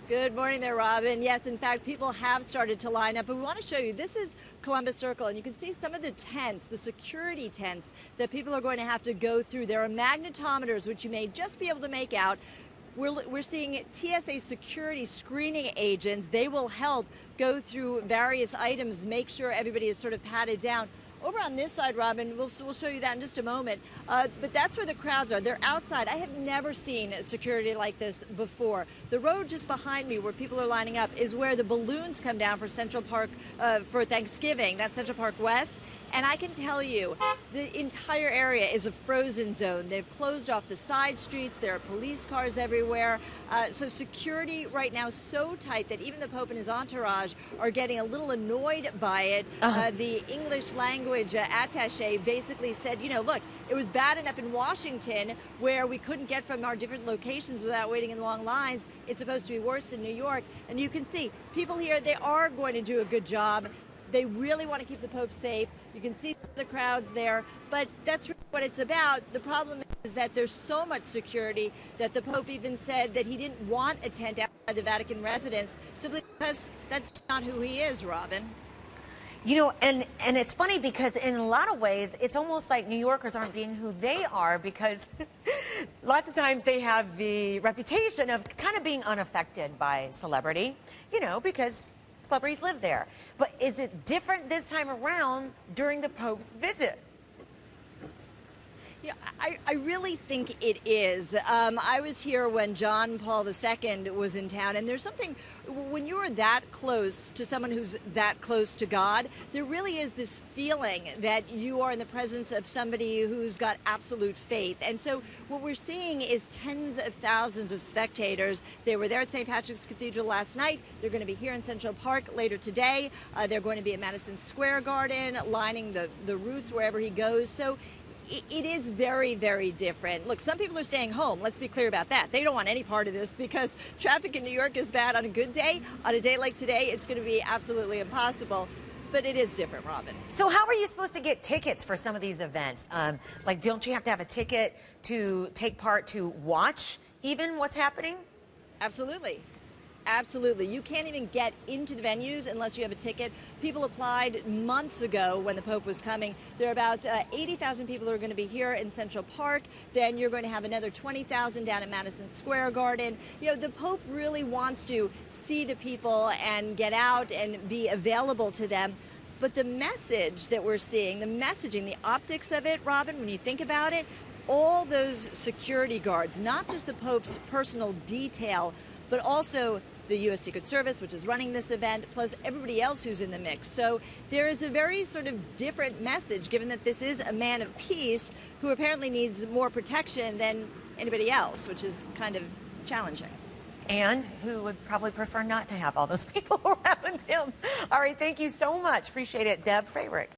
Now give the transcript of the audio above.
Good morning there, Robin. Yes, in fact, people have started to line up, but we want to show you, this is Columbus Circle, and you can see some of the tents, the security tents that people are going to have to go through. There are magnetometers, which you may just be able to make out. We're seeing TSA security screening agents. They will help go through various items, make sure everybody is sort of patted down. Over on this side, Robin, we'll show you that in just a moment, but that's where the crowds are. They're outside. I have never seen security like this before. The road just behind me where people are lining up is where the balloons come down for Central Park for Thanksgiving. That's Central Park West. And I can tell you, the entire area is a frozen zone. They've closed off the side streets. There are police cars everywhere. So security right now is so tight that even the Pope and his entourage are getting a little annoyed by it. The English language attaché basically said, you know, look, it was bad enough in Washington where we couldn't get from our different locations without waiting in long lines. It's supposed to be worse in New York. And you can see people here, they are going to do a good job. They really want to keep the Pope safe. You can see the crowds there, but that's really what it's about. The problem is that there's so much security that the Pope even said that he didn't want a tent outside the Vatican residence simply because that's not who he is, Robin. You know, and it's funny because in a lot of ways, it's almost like New Yorkers aren't being who they are because lots of times they have the reputation of kind of being unaffected by celebrity, you know, because celebrities live there. But is it different this time around during the Pope's visit? Yeah, I really think it is. I was here when John Paul II was in town, and there's something, when you're that close to someone who's that close to God, there really is this feeling that you are in the presence of somebody who's got absolute faith. And so what we're seeing is tens of thousands of spectators. They were there at St. Patrick's Cathedral last night. They're going to be here in Central Park later today. They're going to be at Madison Square Garden, lining the routes wherever he goes. So it is very, very different. Look, some people are staying home. Let's be clear about that. They don't want any part of this because traffic in New York is bad on a good day. On a day like today, it's going to be absolutely impossible. But it is different, Robin. So how are you supposed to get tickets for some of these events? Like, don't you have to have a ticket to take part, to watch even what's happening? Absolutely. Absolutely. You can't even get into the venues unless you have a ticket. People applied months ago when the Pope was coming. There are about 80,000 people who are going to be here in Central Park. Then you're going to have another 20,000 down at Madison Square Garden. You know, the Pope really wants to see the people and get out and be available to them. But the message that we're seeing, the messaging, the optics of it, Robin, when you think about it, all those security guards, not just the Pope's personal detail, but also the U.S. Secret Service, which is running this event, plus everybody else who's in the mix. So there is a very sort of different message, given that this is a man of peace who apparently needs more protection than anybody else, which is kind of challenging. And who would probably prefer not to have all those people around him. All right, thank you so much. Appreciate it, Deb Frayrick.